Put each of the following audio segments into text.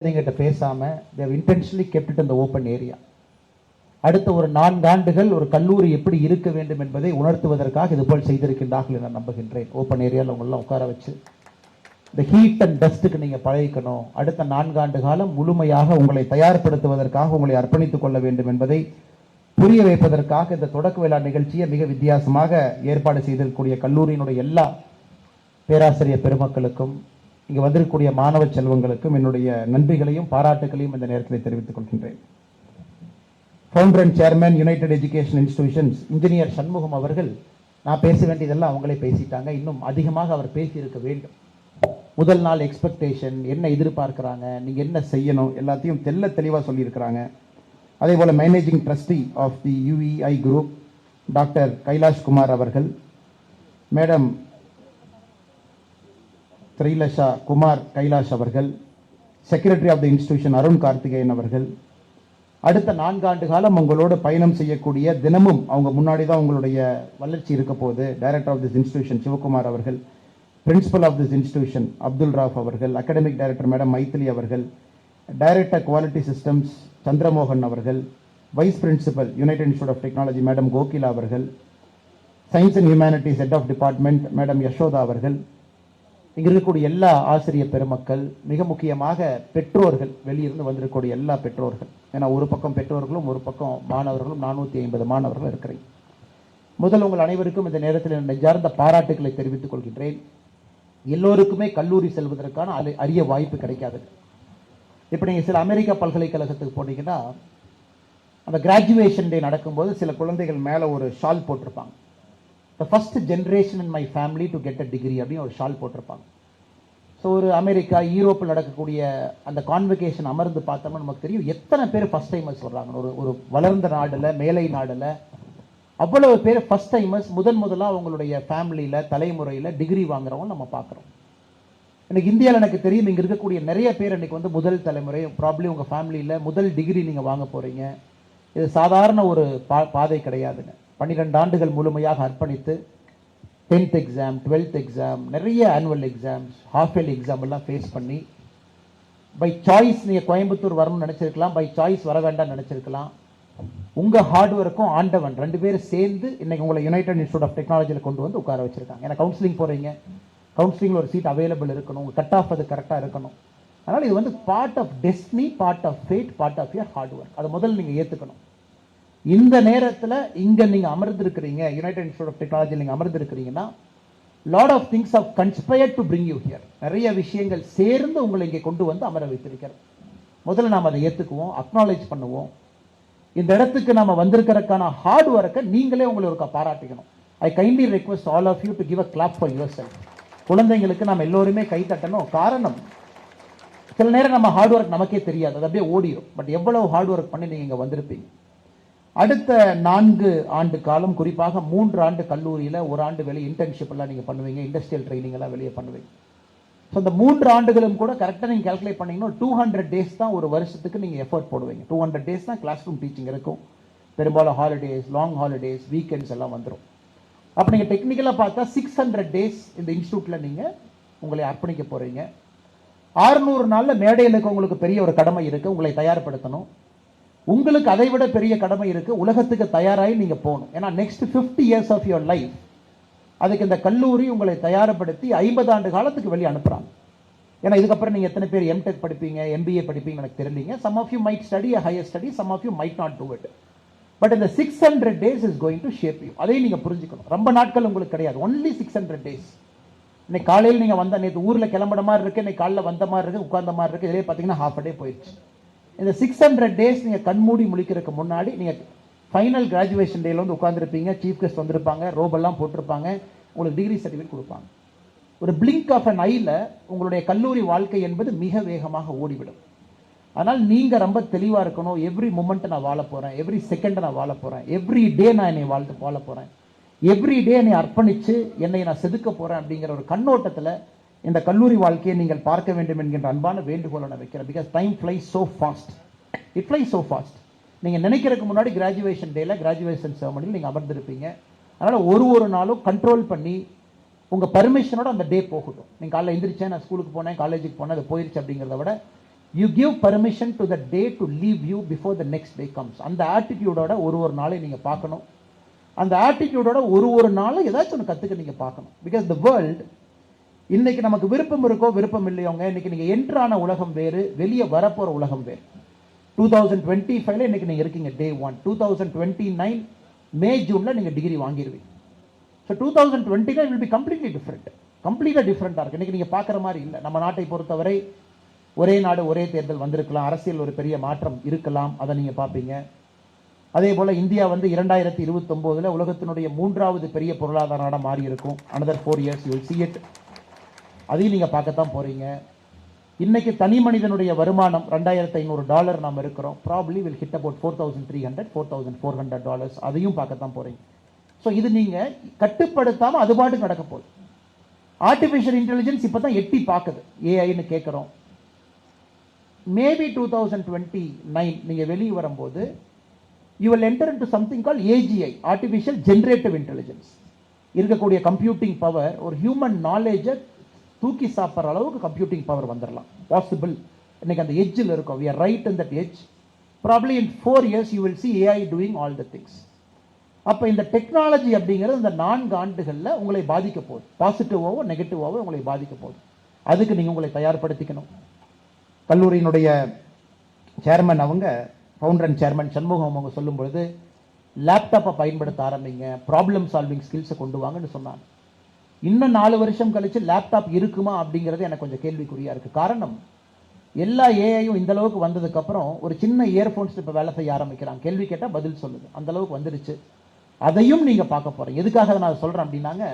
குழந்தைங்கிட்ட பேசாம they intentionally kept it in the open area. அடுத்த ஒரு 4 ஆண்டுகள் ஒரு கல்லூரி எப்படி இருக்க வேண்டும் என்பதை உணர்த்துவதற்காக இதுபோல் செய்திருக்கின்றார்கள் என நம்புகின்றேன். ஓப்பன் ஏரியாவில் உங்களெல்லாம் உட்கார வச்சு இந்த ஹீட் அண்ட் டஸ்ட்டுக்கு நீங்கள் பழகிக்கணும். அடுத்த 4 ஆண்டு காலம் முழுமையாக உங்களை தயார்படுத்துவதற்காக உங்களை அர்ப்பணித்துக் கொள்ள வேண்டும் என்பதை புரிய வைப்பதற்காக இந்த தொடக்க விழா நிகழ்ச்சியை மிக வித்தியாசமாக ஏற்பாடு செய்திருக்கக்கூடிய கல்லூரியினுடைய எல்லா பேராசிரியர் பெருமக்களுக்கும் இங்கே வந்திருக்கக்கூடிய மாணவ செல்வங்களுக்கும் என்னுடைய நன்றிகளையும் பாராட்டுகளையும் இந்த நேரத்தில் தெரிவித்துக் கொள்கின்றேன். Founder and chairman United education institutions engineer Shanmugam அவர்கள் நான் பேச வேண்டியதெல்லாம் அவங்களே பேசிட்டாங்க. இன்னும் அதிகமாக அவர் பேசியிருக்க வேண்டும். முதல் நாள் எக்ஸ்பெக்டேஷன் என்ன எதிர்பார்க்கிறாங்க, நீங்கள் என்ன செய்யணும் எல்லாத்தையும் தெளிவாக சொல்லியிருக்கிறாங்க. அதே போல் managing trustee of the UEI group doctor Kailash Kumar அவர்கள், மேடம் திரைலஷா குமார் கைலாஷ் அவர்கள், secretary of the institution Arun Karthikeyan அவர்கள், அடுத்த 4 ஆண்டு காலம் உங்களோட பயணம் செய்யக்கூடிய தினமும் அவங்க முன்னாடி தான் உங்களுடைய வளர்ச்சி இருக்க போகுது director of this institution Sivakumar அவர்கள், principal of this institution Abdul Rauf அவர்கள், அகாடமிக் டைரக்டர் மேடம் மைத்திலி அவர்கள், டைரக்டர் குவாலிட்டி சிஸ்டம்ஸ் சந்திரமோகன் அவர்கள், vice principal united institute of technology madam Kokila அவர்கள், science and humanities head of department madam Yashoda அவர்கள், இங்க இருக்கக்கூடிய எல்லா ஆசிரியர் பெருமக்கள், மிக முக்கியமாக பெற்றோர்கள், வெளியிருந்து வந்திருக்கக்கூடிய எல்லா பெற்றோர்கள். ஏன்னா ஒரு பக்கம் பெற்றோர்களும் ஒரு பக்கம் மாணவர்களும் 450 மாணவர்கள் இருக்கிறீங்க. முதல் உங்கள் அனைவருக்கும் இந்த நேரத்தில் நெஞ்சார்ந்த பாராட்டுகளை தெரிவித்துக் கொள்கின்றேன். எல்லோருக்குமே கல்லூரி செல்வதற்கான அரிய வாய்ப்பு கிடைக்காது. இப்போ நீங்கள் சில அமெரிக்கா பல்கலைக்கழகத்துக்கு போனீங்கன்னா அந்த கிராஜுவேஷன் டே நடக்கும்போது சில குழந்தைகள் மேலே ஒரு ஷால் போட்டிருப்பாங்க. The first generation in my family to get a degree அப்படின்னு ஒரு ஷால் போட்டிருப்பாங்க. ஸோ ஒரு அமெரிக்கா யூரோப்பில் நடக்கக்கூடிய அந்த கான்வெகேஷன் அமர்ந்து பார்த்தோம்னா நமக்கு தெரியும் எத்தனை பேர் ஃபர்ஸ்ட் டைமர்ஸ் வர்றாங்க. ஒரு வளர்ந்த நாடில் மேலை நாடில் அவ்வளவு பேர் ஃபர்ஸ்ட் டைமர்ஸ் முதலாக அவங்களுடைய ஃபேமிலியில் தலைமுறையில் டிகிரி வாங்குறவங்க நம்ம பார்க்குறோம். இன்னைக்கு இந்தியாவில் எனக்கு தெரியும் இங்கே இருக்கக்கூடிய நிறைய பேர் இன்னைக்கு வந்து முதல் தலைமுறை ப்ராப்ளி உங்கள் ஃபேமிலியில் முதல் டிகிரி நீங்கள் வாங்க போகிறீங்க. இது சாதாரண ஒரு பாதை கிடையாதுங்க. 12 ஆண்டுகள் முழுமையாக அர்ப்பணித்து 10th எக்ஸாம் 12th எக்ஸாம் நிறைய annual exams half yearly exam எல்லாம் ஃபேஸ் பண்ணி பை சாய்ஸ் நீங்கள் கோயம்புத்தூர் வரணும்னு நினச்சிருக்கலாம், பை சாய்ஸ் வர வேண்டாம்னு நினச்சிருக்கலாம். உங்கள் ஹார்ட் ஒர்க்கும் ஆண்டவன் 2 பேரும் சேர்ந்து இன்னைக்கு உங்களை யுனைடெட் இன்ஸ்டிடியூட் ஆஃப் டெக்னாலஜியில் கொண்டு வந்து உட்கார வச்சிருக்காங்க. ஏன்னா கவுன்சிலிங் போகிறீங்க, கவுன்சிலிங்கில் ஒரு சீட் அவைலபிள் இருக்கணும், உங்கள் கட் ஆஃப் அது கரெக்டாக இருக்கணும். அதனால் இது வந்து part of destiny, part of fate, part of your hard work. அதை முதல்ல நீங்கள் ஏற்றுக்கணும். இந்த நேரத்தில் இங்க நீங்க அமர்ந்திருக்கிறீங்க, யுனைடெட் இன்ஸ்டிடியூட் ஆஃப் டெக்னாலஜி நீங்க அமர்ந்திருக்கிறீங்கன்னா lot of things have conspired to bring you here. நிறைய விஷயங்கள் சேர்ந்து உங்களை இங்கே கொண்டு வந்து அமர வைத்திருக்கிறது. முதல்ல நாம் அதை ஏற்றுக்குவோம், அக்னாலேஜ் பண்ணுவோம். இந்த இடத்துக்கு நாம வந்திருக்கிறதுக்கான ஹார்ட் ஒர்க்கை நீங்களே உங்களை ஒரு பாராட்டிக்கணும். I kindly request all of you to give a clap for yourself. குழந்தைங்களுக்கு நாம் எல்லோருமே கை தட்டணும். காரணம், சில நேரம் நம்ம ஹார்ட் ஒர்க் நமக்கே தெரியாது, அது அப்படியே ஓடிடும். பட் எவ்வளவு ஹார்ட் ஒர்க் பண்ணி நீங்க இங்கே வந்திருப்பீங்க. அடுத்த 4 ஆண்டு காலம், குறிப்பாக 3 ஆண்டு கல்லூரியில் 1 ஆண்டு வெளியே இன்டர்ன்ஷிப் எல்லாம் நீங்கள் பண்ணுவீங்க, இண்டஸ்ட்ரியல் ட்ரைனிங் எல்லாம் வெளியே பண்ணுவீங்க. ஸோ இந்த 3 ஆண்டுகளும் கூட கரெக்டாக நீங்கள் கால்குலேட் பண்ணீங்கன்னா 200 டேஸ் தான் ஒரு வருஷத்துக்கு நீங்கள் எஃபர்ட் போடுவீங்க. 200 டேஸ் தான் கிளாஸ் ரூம் டீச்சிங் இருக்கும். பெரும்பாலும் ஹாலிடேஸ், லாங் ஹாலிடேஸ், வீக்கெண்ட்ஸ் எல்லாம் வந்துடும். அப்போ நீங்கள் டெக்னிக்கலாக பார்த்தா 600 டேஸ் இந்த இன்ஸ்டியூட்டில் நீங்கள் உங்களை அர்ப்பணிக்க போகிறீங்க. 600 நாளில் மேடையில் இருக்க உங்களுக்கு பெரிய ஒரு கடமை இருக்குது, உங்களை தயார்படுத்தணும். உங்களுக்கு அதை விட பெரிய கடமை இருக்கு, உலகத்துக்கு தயாராகி நீங்க போகணும். ஏன்னா next 50 years of your life அதுக்கு இந்த கல்லூரி உங்களை தயார்படுத்தி 50 ஆண்டு காலத்துக்கு வெளியே அனுப்புறாங்க. ஏன்னா இதுக்கப்புறம் நீங்க எத்தனை பேர் எம்டெக் படிப்பீங்க, MBA படிப்பீங்க எனக்கு தெரியலீங்க. Some of you might study a higher study, some of you might not do it. But இந்த 600 days is going to shape you. அதையும் நீங்க புரிஞ்சுக்கணும். ரொம்ப நாட்கள் உங்களுக்கு கிடையாது, only 600 days. இன்னைக்கு காலையில் நீங்க வந்த, நேற்று ஊர்ல கிளம்புற மாதிரி இருக்கு, இன்னைக்கு காலையில் வந்த மாதிரி இருக்கு, உட்கார்ந்த மாதிரி இருக்கு, இதே பார்த்தீங்கன்னா half a day போயிடுச்சு. இந்த 600 டேஸ் நீங்கள் கண்மூடி முழிக்கிறதுக்கு முன்னாடி நீங்கள் ஃபைனல் கிராஜுவேஷன் டேல வந்து உட்காந்துருப்பீங்க, சீஃப் கெஸ்ட் வந்திருப்பாங்க, ரோபெல்லாம் போட்டிருப்பாங்க, உங்களுக்கு டிகிரி சர்டிஃபிகேட் கொடுப்பாங்க. ஒரு பிளிங்க் ஆஃப் அன் ஐல உங்களுடைய கல்லூரி வாழ்க்கை என்பது மிக வேகமாக ஓடிவிடும். அதனால் நீங்கள் ரொம்ப தெளிவாக இருக்கணும். எவ்ரி மூமெண்ட்டை நான் வாழ போகிறேன், எவ்ரி செகண்டை நான் வாழ போகிறேன், எவ்ரி டே நான் என்னை வாழ போகிறேன், எவ்ரி டே என்னை அர்ப்பணித்து என்னை நான் செதுக்க போகிறேன் அப்படிங்கிற ஒரு கண்ணோட்டத்தில் இந்த கல்லூரி வாழ்க்கையை நீங்கள் பார்க்க வேண்டும் என்கின்ற அன்பான வேண்டுகோளை நான் வைக்கிறேன். Because time flies so fast, it flies so fast. நீங்கள் நினைக்கிறதுக்கு முன்னாடி கிராஜுவேஷன் டேல, கிராஜுவேஷன் செரமனியில் நீங்கள் அமர்ந்திருப்பீங்க. அதனால் ஒரு நாளும் கண்ட்ரோல் பண்ணி உங்கள் பர்மிஷனோட அந்த டே போகட்டும். நீங்கள் காலையில் எந்திரிச்சேன், நான் ஸ்கூலுக்கு போனேன், காலேஜுக்கு போனேன், அது போயிடுச்சு அப்படிங்கிறத விட you give permission to the day to leave you before the next day comes. அந்த ஆட்டிடியூடோட ஒரு நாளை நீங்கள் பார்க்கணும். அந்த ஆட்டிடியூடோட ஒரு நாளும் ஏதாச்சும் ஒன்று கற்றுக்க நீங்கள் பார்க்கணும். பிகாஸ் த வேர்ல்டு இன்னைக்கு நமக்கு விருப்பம் இருக்கோ விருப்பம் இல்லையோங்க, இன்னைக்கு நீங்கள் என்ட்ரான உலகம் வேறு, வெளியே வரப்போகிற உலகம் வேறு. 2025 இன்னைக்கு நீங்கள் இருக்கீங்க டே 1. 2029 மே ஜூனில் நீங்கள் டிகிரி வாங்கிடுவீங்க. So 2029 will be completely different. கம்ப்ளீட்டாக டிஃப்ரெண்ட்டாக இருக்குது. இன்றைக்கி நீங்கள் பார்க்குற மாதிரி இல்லை. நம்ம நாட்டை பொறுத்தவரை ஒரே நாடு ஒரே தேர்தல் வந்திருக்கலாம், அரசியல் ஒரு பெரிய மாற்றம் இருக்கலாம், அதை நீங்கள் பார்ப்பீங்க. அதே போல் இந்தியா வந்து 2029 உலகத்தினுடைய 3வது பெரிய பொருளாதார நாடாக மாறி இருக்கும். Another 4 years you will see it. அதையும் நீங்கள் பார்க்கத்தான் போகிறீங்க. இன்னைக்கு தனி மனிதனுடைய வருமானம் $2,500 நாம் இருக்கிறோம். Probably will hit about $4,300 $4,400. அதையும் பார்க்கத்தான் போகிறீங்க. ஸோ இது நீங்கள் கட்டுப்படுத்தாமல் அது பாட்டுக்கு நடக்க போகுது. ஆர்டிஃபிஷியல் இன்டெலிஜென்ஸ் இப்போ தான் எட்டி பார்க்குது. ஏஐன்னு கேட்குறோம். மேபி 2029 நீங்கள் வெளியே வரும்போது you will enter into something call AgI, artificial generative intelligence. இருக்கக்கூடிய கம்ப்யூட்டிங் பவர், ஒரு ஹியூமன் நாலேஜை தூக்கி சாப்பிட்ற அளவுக்கு கம்ப்யூட்டிங் பவர் வந்துடலாம். பாசிபிள். இன்னைக்கு அந்த எட்ஜில் இருக்கும். We are right in that edge. Probably in 4 years you will see AI doing all the things. அப்போ இந்த டெக்னாலஜி அப்படிங்கிறது இந்த 4 ஆண்டுகளில் உங்களை பாதிக்க போகுது. பாசிட்டிவாவோ நெகட்டிவாவோ உங்களை பாதிக்க போகுது. அதுக்கு நீங்கள் உங்களை தயார்படுத்திக்கணும். கல்லூரியினுடைய சேர்மன் அவங்க, ஃபவுண்டர் அண்ட் சேர்மன் சண்முகம் அவங்க சொல்லும் பொழுது, லேப்டாப்பை பயன்படுத்த ஆரம்பிங்க, ப்ராப்ளம் சால்விங் ஸ்கில்ஸை கொண்டு வாங்கன்னு சொன்னாங்க. இன்னும் 4 வருஷம் கழிச்சு லேப்டாப் இருக்குமா அப்படிங்கிறது எனக்கு கொஞ்சம் கேள்விக்குறியா இருக்கு. காரணம், எல்லா ஏஐயும் இந்த அளவுக்கு வந்ததுக்கப்புறம் ஒரு சின்ன இயர்ஃபோன்ஸ் இப்போ வேலை செய்ய ஆரம்பிக்கிறாங்க. கேள்வி கேட்டால் பதில் சொல்லுது. அந்த அளவுக்கு வந்துருச்சு. அதையும் நீங்க பார்க்க போறீங்க. எதுக்காக நான் சொல்றேன் அப்படின்னாங்க,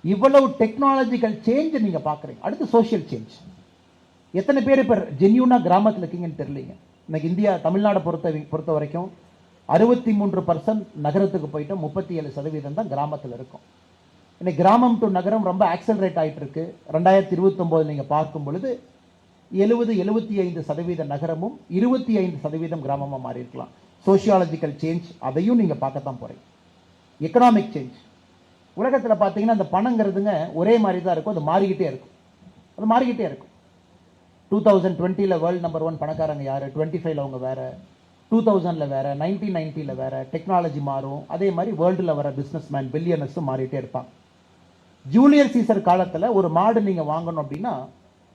இவ்வளவு டெக்னாலஜிக்கல் சேஞ்ச் நீங்க பார்க்குறீங்க. அடுத்து சோஷியல் சேஞ்ச். எத்தனை பேர் இப்போ ஜென்யூனா கிராமத்தில் இருக்கீங்கன்னு தெரியலீங்க. இன்னைக்கு இந்தியா தமிழ்நாடை பொறுத்த வரைக்கும் 63% நகரத்துக்கு போயிட்டோம், 37% தான் கிராமத்தில் இருக்கும். இன்னைக்கு கிராமம் டு நகரம் ரொம்ப ஆக்சலரேட் ஆகிட்டு இருக்கு. 2029 நீங்க பார்க்கும் பொழுது 70-75% நகரமும் 25% கிராமமாக மாறி இருக்கலாம். சோசியாலஜிக்கல் சேஞ்ச், அதையும் நீங்க பார்க்கத்தான் போறீங்க. Economic change. உலகத்தில் பார்த்தீங்கன்னா அந்த பணங்கிறதுங்க ஒரே மாதிரி தான் இருக்கும். அது மாறிக்கிட்டே இருக்கும். 2020 வேர்ல்டு நம்பர் 1 பணக்காரங்க யாரு, 25 அவங்க வேற, 2000 வேற, 1990 வேற. டெக்னாலஜி மாறும். அதே மாதிரி வேர்ல்டில் வர பிஸ்னஸ் மேன் பில்லியனர்ஸும் மாறிட்டே இருப்பாங்க. ஜூலியர் சீசர் காலத்தில் ஒரு மாடு நீங்க வாங்கணும் அப்படின்னா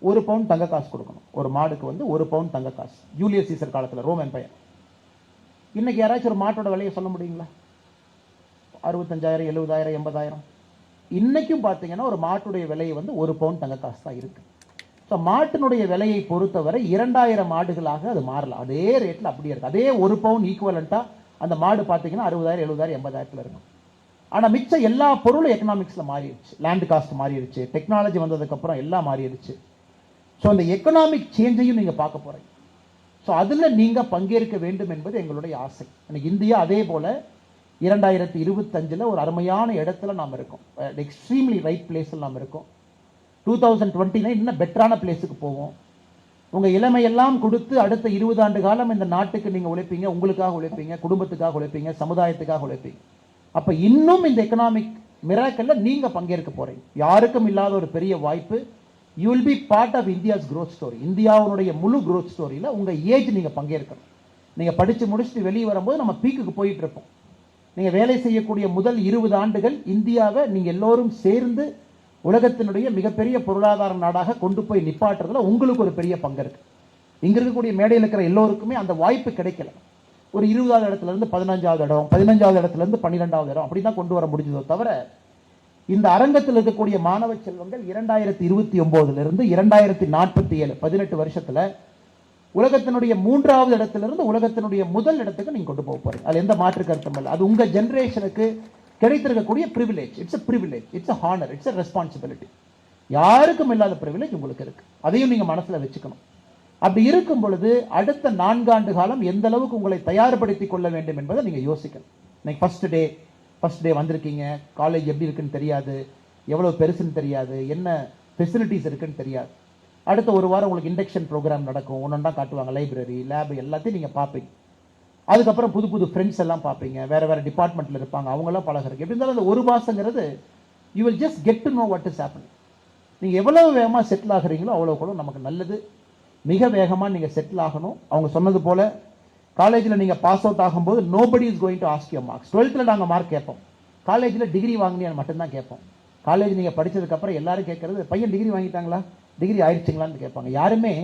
1 பவுண்ட் தங்க காசு கொடுக்கணும். ஒரு மாடுக்கு வந்து 1 பவுண்ட் தங்க காசு. ஜூலியர் சீசர் காலத்தில், ரோம் எம்பையர். இன்னைக்கு யாராச்சும் ஒரு மாட்டோட விலையை சொல்ல முடியுங்களா? 65,000 70,000 80,000. இன்னைக்கும் பார்த்தீங்கன்னா ஒரு மாட்டுடைய விலை வந்து 1 பவுண்ட் தங்க காசு தான் இருக்கு. ஸோ மாட்டினுடைய விலையை பொறுத்தவரை 2000 ஆடுகளாக அது மாறலாம். அதே ரேட்டில் அப்படியே இருக்கு. அதே 1 பவுண்ட் ஈக்குவலண்டா அந்த மாடு பார்த்தீங்கன்னா 60,000 70,000 80,000 இருக்கும். ஆனால் மிச்சம் எல்லா பொருளும் எக்கனாமிக்ஸில் மாறிடுச்சு. லேண்ட் காஸ்ட் மாறிடுச்சு. டெக்னாலஜி வந்ததுக்கப்புறம் எல்லாம் மாறிடுச்சு. ஸோ அந்த எக்கனாமிக் சேஞ்சையும் நீங்கள் பார்க்க போறீங்க. ஸோ அதில் நீங்கள் பங்கேற்க வேண்டும் என்பது எங்களுடைய ஆசை. இன்னைக்கு இந்தியா அதே போல 2025 ஒரு அருமையான இடத்துல நாம் இருக்கோம். எக்ஸ்ட்ரீம்லி ரைட் பிளேஸில் நாம் இருக்கோம். 2029 இன்னும் பெட்டரான பிளேஸுக்கு போவோம். உங்கள் இளமையெல்லாம் கொடுத்து அடுத்த 20 ஆண்டு காலம் இந்த நாட்டுக்கு நீங்கள் உழைப்பீங்க. உங்களுக்காக உழைப்பீங்க, குடும்பத்துக்காக உழைப்பீங்க, சமுதாயத்துக்காக உழைப்பீங்க. அப்போ இன்னும் இந்த எக்கனாமிக் மிராக்கல்ல நீங்கள் பங்கேற்க போறீங்க. யாருக்கும் இல்லாத ஒரு பெரிய வாய்ப்பு. You will be part of India's growth story. இந்தியாவுடைய முழு growth ஸ்டோரியில் உங்கள் ஏஜ் நீங்கள் பங்கேற்கணும். நீங்கள் படித்து முடிச்சுட்டு வெளியே வரும்போது நம்ம பீக்குக்கு போயிட்டு இருப்போம். நீங்கள் வேலை செய்யக்கூடிய முதல் 20 ஆண்டுகள் இந்தியாவை நீங்கள் எல்லோரும் சேர்ந்து உலகத்தினுடைய மிகப்பெரிய பொருளாதார நாடாக கொண்டு போய் நிப்பாட்டுறதுல உங்களுக்கு ஒரு பெரிய பங்கு இருக்கு. இங்க இருக்கக்கூடிய மேடையில் இருக்கிற எல்லோருக்குமே அந்த வாய்ப்பு கிடைக்கல. ஒரு 20வது இடத்துல இருந்து 15வது இடம், 15வது இடத்துல இருந்து 12வது இடம் அப்படிதான் கொண்டு வர முடிஞ்சதோ தவிர, இந்த அரங்கத்தில் இருக்கக்கூடிய மாணவ செல்வங்கள் 2029 இருந்து 2047 18 வருஷத்துல உலகத்தினுடைய 3வது இடத்திலிருந்து உலகத்தினுடைய முதல் இடத்துக்கு நீங்க கொண்டு போக போறீங்க. அது எந்த மாற்று கருத்தும் இல்லை. அது உங்க ஜெனரேஷனுக்கு கிடைத்திருக்கக்கூடிய privilege. It's a privilege, it's a honor, it's a responsibility. யாருக்கும் இல்லாத பிரிவிலேஜ் உங்களுக்கு இருக்கு. அதையும் நீங்க மனசுல வச்சுக்கணும். அப்படி இருக்கும் பொழுது அடுத்த 4 ஆண்டு காலம் எந்த அளவுக்கு உங்களை தயார்படுத்திக் கொள்ள வேண்டும் என்பதை நீங்க யோசிக்கணும். இன்னைக்கு ஃபர்ஸ்ட் டே வந்திருக்கீங்க. காலேஜ் எப்படி இருக்குன்னு தெரியாது, எவ்வளவு பெருசுன்னு தெரியாது, என்ன ஃபெசிலிட்டிஸ் இருக்குன்னு தெரியாது. அடுத்த ஒரு வாரம் உங்களுக்கு இண்டக்ஷன் ப்ரோக்ராம் நடக்கும். ஒன்னொன்னா காட்டுவாங்க. லைப்ரரி, லேப் எல்லாத்தையும் நீங்க பார்ப்பீங்க. அதுக்கப்புறம் புது புது ஃப்ரெண்ட்ஸ் எல்லாம் பார்ப்பீங்க. வேற வேற டிபார்ட்மெண்ட்ல இருப்பாங்க. அவங்கெல்லாம் பழகிறதுக்கு எப்படி இருந்தாலும் அந்த 1 மாசங்கிறது you will just get to know what is happening. நீங்க எவ்வளவு வேகமா செட்டில் ஆகுறீங்களோ அவ்வளவு கூட நமக்கு நல்லது. மிக வேகமாக நீங்கள் செட்டில் ஆகணும். அவங்க சொன்னது போல காலேஜில் நீங்கள் பாஸ் அவுட் ஆகும்போது nobody is going to ask you marks. 12th நாங்கள் மார்க் கேட்போம், காலேஜில் டிகிரி வாங்கினேன்னு மட்டும்தான் கேட்போம். காலேஜ் நீங்கள் படித்ததுக்கப்புறம் எல்லாரும் கேட்கறது பையன் டிகிரி வாங்கிட்டாங்களா, டிகிரி ஆயிடுச்சுங்களான்னு கேட்பாங்க. யாருமே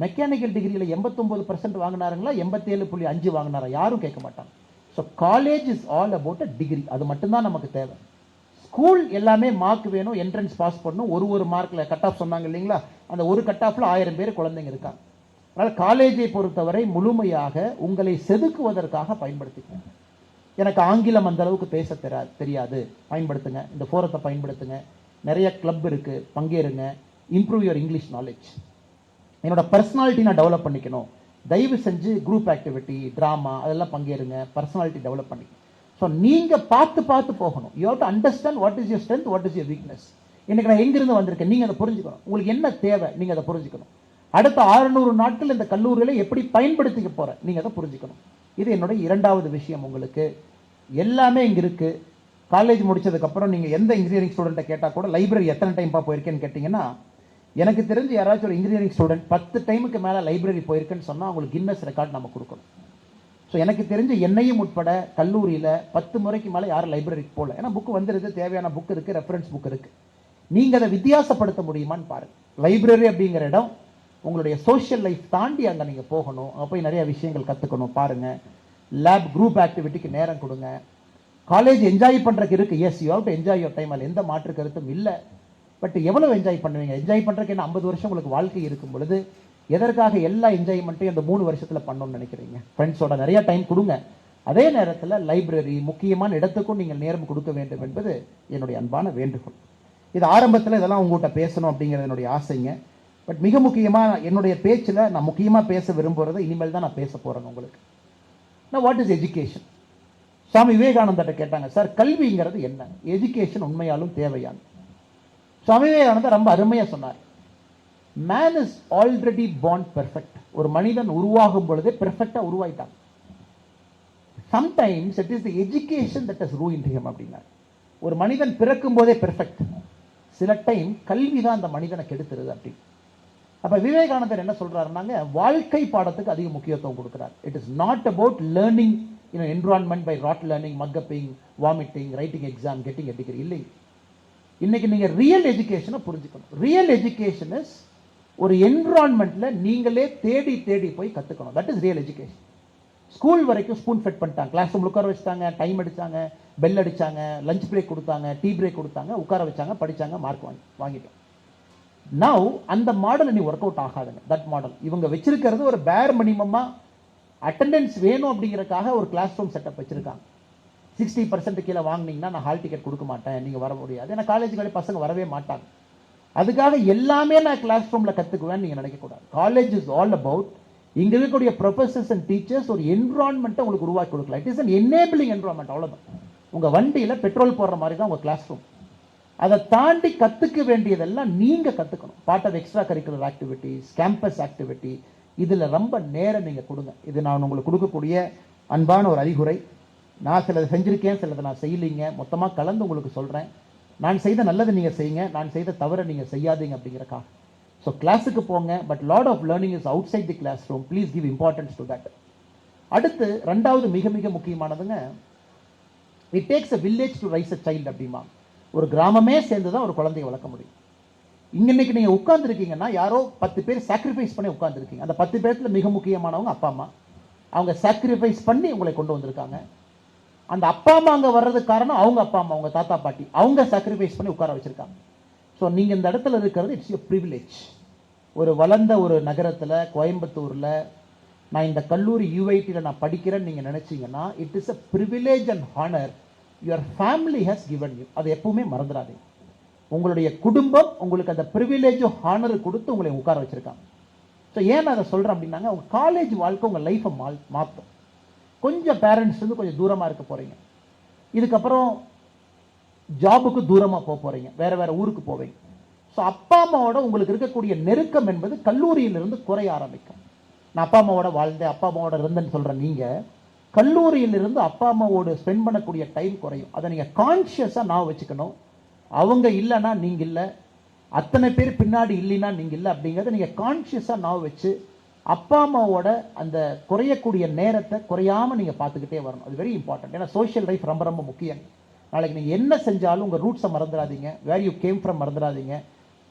மெக்கானிக்கல் டிகிரியில் 89% வாங்கினாருங்களா 87.5 வாங்கினாரா யாரும் கேட்க மாட்டாங்க. So college is all about a degree, அது மட்டும்தான் நமக்கு தேவை. ஸ்கூல் எல்லாமே மார்க் வேணும், என்ட்ரன்ஸ் பாஸ் பண்ணணும். ஒரு மார்க்கில் கட் ஆஃப் சொன்னாங்க இல்லைங்களா, அந்த ஒரு கட் ஆஃபில் 1000 பேர் குழந்தைங்க இருக்காங்க. அதனால் காலேஜை பொறுத்தவரை முழுமையாக உங்களை செதுக்குவதற்காக பயன்படுத்திக்கணும். எனக்கு ஆங்கிலம் அந்த அளவுக்கு பேச தெரியாது, பயன்படுத்துங்க. இந்த ஃபோரத்தை பயன்படுத்துங்க. நிறைய கிளப் இருக்கு, பங்கேறுங்க. Improve your English knowledge. என்னோட பர்சனாலிட்டி நான் டெவலப் பண்ணிக்கணும், தயவு செஞ்சு குரூப் ஆக்டிவிட்டி, ட்ராமா அதெல்லாம் பங்கேறுங்க. பர்சனாலிட்டி டெவலப் பண்ணிக்கணும். ஸோ நீங்கள் பார்த்து போகணும். You have to understand what is your strength, what is your weakness. இன்னைக்கு நான் எங்கிருந்து வந்திருக்கேன் நீங்கள் அதை புரிஞ்சுக்கணும். உங்களுக்கு என்ன தேவை நீங்கள் அதை புரிஞ்சுக்கணும். அடுத்த 600 நாட்கள் இந்த கல்லூரியில் எப்படி பயன்படுத்திக்க போற நீங்கள் அதை புரிஞ்சுக்கணும். இது என்னோட 2வது விஷயம். உங்களுக்கு எல்லாமே இங்கே இருக்கு. காலேஜ் முடிச்சதுக்கப்புறம் நீங்கள் எந்த இன்ஜினியரிங் ஸ்டூடெண்ட்டை கேட்டால் கூட லைப்ரரி எத்தனை டைம் போயிருக்கேன்னு கேட்டிங்கன்னா, எனக்கு தெரிஞ்சு யாராச்சும் ஒரு இன்ஜினியரிங் ஸ்டூடெண்ட் 10 டைமுக்கு மேலே லைப்ரரி போயிருக்குன்னு சொன்னால் அவங்களுக்கு கின்னஸ் ரெக்கார்ட் நம்ம கொடுக்கணும். ஸோ எனக்கு தெரிஞ்சு என்னையும் உட்பட கல்லூரியில் 10 முறைக்கு மேலே யாரும் லைப்ரரிக்கு போகல. ஏன்னா புக்கு வந்துருது, தேவையான புக் இருக்குது, ரெஃபரன்ஸ் புக் இருக்குது. நீங்கள் அதை வித்தியாசப்படுத்த முடியுமான்னு பாருங்கள். லைப்ரரி அப்படிங்கிற இடம் உங்களுடைய சோஷியல் லைஃப் தாண்டி அங்கே நீங்கள் போகணும். அங்கே போய் நிறைய விஷயங்கள் கற்றுக்கணும். பாருங்கள், லேப் குரூப் ஆக்டிவிட்டிக்கு நேரம் கொடுங்க. காலேஜ் என்ஜாய் பண்ணுறதுக்கு இருக்குது, yes you have to enjoy your time, அதில் எந்த மாற்று கருத்தும் இல்லை. பட் எவ்வளோ என்ஜாய் பண்ணுவீங்க? என்ஜாய் பண்ணுறதுக்கு என்ன 50 வருஷம் உங்களுக்கு வாழ்க்கை இருக்கும் பொழுது எதற்காக எல்லா என்ஜாய்மெண்ட்டையும் அந்த 3 வருஷத்தில் பண்ணணும்னு நினைக்கிறீங்க? ஃப்ரெண்ட்ஸோட நிறைய டைம் கொடுங்க. அதே நேரத்தில் லைப்ரரி முக்கியமான இடத்துக்கும் நீங்கள் நேரம் கொடுக்க வேண்டும் என்பது என்னுடைய அன்பான வேண்டுகோள். இது ஆரம்பத்தில் இதெல்லாம் உங்கள்கிட்ட பேசணும் அப்படிங்கிறது என்னுடைய ஆசைங்க. பட் மிக முக்கியமாக என்னுடைய பேச்சில் நான் முக்கியமாக பேச விரும்புகிறத இனிமேல் தான் நான் பேச போகிறேன் உங்களுக்கு. நான் வாட் இஸ் எஜுகேஷன்? சுவாமி விவேகானந்தர்கிட்ட கேட்டாங்க, சார் கல்விங்கிறது என்ன, எஜுகேஷன் உண்மையாலும் தேவையான? சுவாமி விவேகானந்தர் ரொம்ப அருமையாக சொன்னார், man is already born perfect. ஒரு மனிதன் உருவாகும் பொழுதே பெர்ஃபெக்டாக உருவாயிட்டான். Sometimes it is the education that has ruined him அப்படின்னார். ஒரு மனிதன் பிறக்கும் போதே பெர்ஃபெக்ட், சில டைம் கல்வி தான் அந்த மனிதனை கெடுத்துருது அப்படி. அப்ப விவேகானந்தர் என்ன சொல்றாருன்னாங்க, வாழ்க்கை பாடத்துக்கு அதிக முக்கியத்துவம் கொடுக்கிறார். It is not about learning in environment by rote learning, mugging up, vomiting, writing exam, getting a degree. இல்லை, இன்னைக்கு நீங்க ரியல் எஜுகேஷனை புரிஞ்சுக்கணும். ரியல் எஜுகேஷன் இஸ் ஒரு என்விரான்மெண்ட்ல நீங்களே தேடி தேடி போய் கத்துக்கணும். That is real education. School வரைக்கும் ஸ்பூன் ஃபெட் பண்ணிட்டாங்க, கிளாஸ் ரூம் உட்கார வச்சுட்டாங்க, டைம் அடிச்சாங்க, பெல் அடிச்சாங்க, லஞ்ச் பிரேக் கொடுத்தாங்க, டீ பிரேக் கொடுத்தாங்க, உட்கார வச்சாங்க, படிச்சாங்க, மார்க் வாங்கிட்டோம். நவ் அந்த மாடல் நீ ஒர்க் அவுட் ஆகாதுங்க. தட் மாடல் இவங்க வச்சிருக்கிறது ஒரு பேர் மினிமமா அட்டெண்டன்ஸ் வேணும் அப்படிங்கறதுக்காக ஒரு கிளாஸ் ரூம் செட்டப் வச்சிருக்காங்க. 60% கீழே வாங்கினீங்கன்னா நான் ஹால் டிக்கெட் கொடுக்க மாட்டேன், நீங்க வர முடியாது. ஏன்னா காலேஜுக்கு பசங்க வரவே மாட்டாங்க. அதுக்காக எல்லாமே நான் கிளாஸ் ரூம்ல கத்துக்குவேன் நீங்க நினைக்க கூடாது. காலேஜ் இஸ் ஆல் அபவுட் இங்க இருக்கக்கூடிய ப்ரொஃபசர்ஸ் அண்ட் டீச்சர்ஸ் ஒரு என்விரான்மெண்ட்டை உங்களுக்கு உருவாக்கி கொடுக்கலாம். It is an enabling environment, அவ்வளவுதான். உங்க வண்டியில பெட்ரோல் போடுற மாதிரி தான் உங்க கிளாஸ் ரூம். அதை தாண்டி கத்துக்க வேண்டியதெல்லாம் நீங்க கத்துக்கணும். Part of extracurricular activities, campus activity, இதுல ரொம்ப நேரம் நீங்க கொடுங்க. இது நான் உங்களுக்கு கொடுக்கக்கூடிய அன்பான ஒரு அறிகுறை. நான் சிலதை செஞ்சிருக்கேன், சிலதை நான் செய்யலைங்க. மொத்தமாக கலந்து உங்களுக்கு சொல்றேன். நான் செய்த நல்லதை நீங்க செய்யுங்க, நான் செய்த தவறை நீங்க செய்யாதீங்க அப்படிங்கிறக்காக. ஸோ கிளாஸுக்கு போங்க, but lot of learning is outside the classroom. Please give importance to that. அடுத்து 2வது மிக மிக முக்கியமானதுங்க, it takes a village to raise a child அப்படிமா. ஒரு கிராமமே சேர்ந்து தான் ஒரு குழந்தையை வளர்க்க முடியும். இன்னைக்கு நீங்க உட்கார்ந்துருக்கீங்கன்னா யாரோ 10 பேர் சாக்ரிஃபைஸ் பண்ணி உட்கார்ந்துருக்கீங்க. அந்த 10 பேர்த்துல மிக முக்கியமானவங்க அப்பா அம்மா. அவங்க சாக்ரிஃபைஸ் பண்ணி உங்களை கொண்டு வந்திருக்காங்க. அந்த அப்பா அம்மா அங்கே வர்றதுக்கு காரணம் அவங்க அப்பா அம்மா, அவங்க தாத்தா பாட்டி, அவங்க சாக்ரிஃபைஸ் பண்ணி உட்கார வச்சிருக்காங்க. ஸோ நீங்கள் இந்த இடத்துல இருக்கிறது இட்ஸ் யுவர் ப்ரிவிலேஜ். ஒரு வளர்ந்த ஒரு நகரத்தில், கோயம்புத்தூரில் நான் இந்த கல்லூரி யூஐடியில் நான் படிக்கிறேன்னு நீங்கள் நினச்சிங்கன்னா it is a privilege and honour your family has given you. அதை எப்பவுமே மறந்துடாதீங்க. உங்களுடைய குடும்பம் உங்களுக்கு அந்த ப்ரிவிலேஜ் ஹானர் கொடுத்து உங்களை உட்கார வச்சிருக்காங்க. ஸோ ஏன் நான் அதை சொல்கிறேன் அப்படின்னாங்க, உங்கள் காலேஜ் வாழ்க்கை உங்கள் லைஃப்பை மாற்றும். கொஞ்சம் பேரண்ட்ஸ் வந்து கொஞ்சம் தூரமாக இருக்க போகிறீங்க. இதுக்கப்புறம் ஜாபுக்கு தூரமாக போக போகிறீங்க, வேறு வேறு ஊருக்கு போவீங்க. ஸோ அப்பா அம்மாவோட உங்களுக்கு இருக்கக்கூடிய நெருக்கம் என்பது கல்லூரியிலிருந்து குறைய ஆரம்பிக்கும். நான் அப்பா அம்மாவோட வாழ்ந்தேன், அப்பா அம்மாவோட இருந்தேன்னு சொல்கிறேன். நீங்கள் கல்லூரியிலிருந்து அப்பா அம்மாவோட ஸ்பெண்ட் பண்ணக்கூடிய டைம் குறையும். அதை நீங்கள் கான்ஷியஸாக நான் வச்சுக்கணும். அவங்க இல்லைன்னா நீங்கள் இல்லை, அத்தனை பேர் பின்னாடி இல்லைன்னா நீங்கள் இல்லை அப்படிங்கிறத நீங்கள் கான்ஷியஸாக நான் வச்சு அப்பா அம்மாவோட அந்த குறையக்கூடிய நேரத்தை குறையாம நீங்க பார்த்துக்கிட்டே வரணும். அது வெரி இம்பார்ட்டன்ட். ஏன்னா சோஷியல் லைஃப் ரொம்ப ரொம்ப முக்கியம். நாளைக்கு நீங்க என்ன செஞ்சாலும் உங்க ரூட்ஸை மறந்துடாதீங்க, வேர் யூ கேம் ஃப்ரம் மறந்துடாதீங்க.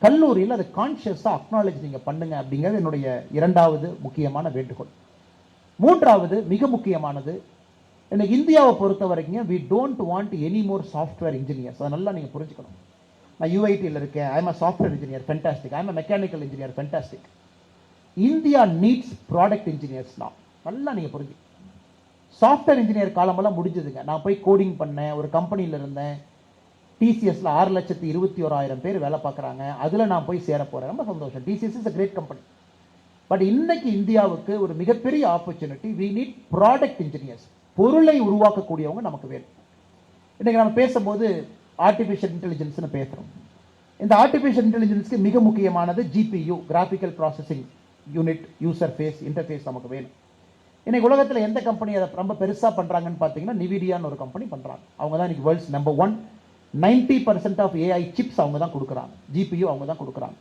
கல்லூரியில் அதை கான்ஷியஸா அக்னாலேஜ் நீங்க பண்ணுங்க அப்படிங்கிறது என்னுடைய இரண்டாவது முக்கியமான வேண்டுகோள். மூன்றாவது மிக முக்கியமானது, எனக்கு இந்தியாவை பொறுத்த வரைக்கும் we don't want any more software engineers. அதை நல்லா நீங்க புரிஞ்சுக்கணும். நான் யூஐடியில் இருக்கேன், I am a software engineer, fantastic. I am a mechanical engineer, fantastic. India needs product engineers. நல்லா நீங்க புரிஞ்சு, சாஃப்ட்வேர் இன்ஜினியர் காலமெல்லாம் முடிஞ்சதுங்க. நான் போய் கோடிங் பண்ணேன், ஒரு கம்பெனியில் இருந்தேன், டிசிஎஸ்ல 6,21,000 பேர் வேலை பார்க்குறாங்க. அதில் நான் போய் சேர போறேன், ரொம்ப சந்தோஷம். TCS is a great company. But இன்னைக்கு இந்தியாவுக்கு ஒரு மிகப்பெரிய opportunity, we need product engineers. பொருளை உருவாக்கக்கூடியவங்க நமக்கு வேணும். இன்னைக்கு நம்ம பேசும்போது ஆர்டிஃபிஷியல் இன்டெலிஜென்ஸ்னு பேசுறோம். இந்த ஆர்டிஃபிஷியல் இன்டெலிஜென்ஸ்க்கு மிக முக்கியமானது GPU, graphical processing unit, user face interface நமக்கு வேணும். இன்னைக்கு உலகத்தில் எந்த கம்பெனி அதை ரொம்ப பெருசாக பண்றாங்கன்னு பார்த்தீங்கன்னா நிவிடியான்னு ஒரு கம்பெனி பண்றாங்க. அவங்க தான் இன்னைக்கு world's number 1. 90% of AI chips அவங்க தான் கொடுக்குறாங்க, ஜிபியு அவங்க தான் கொடுக்குறாங்க.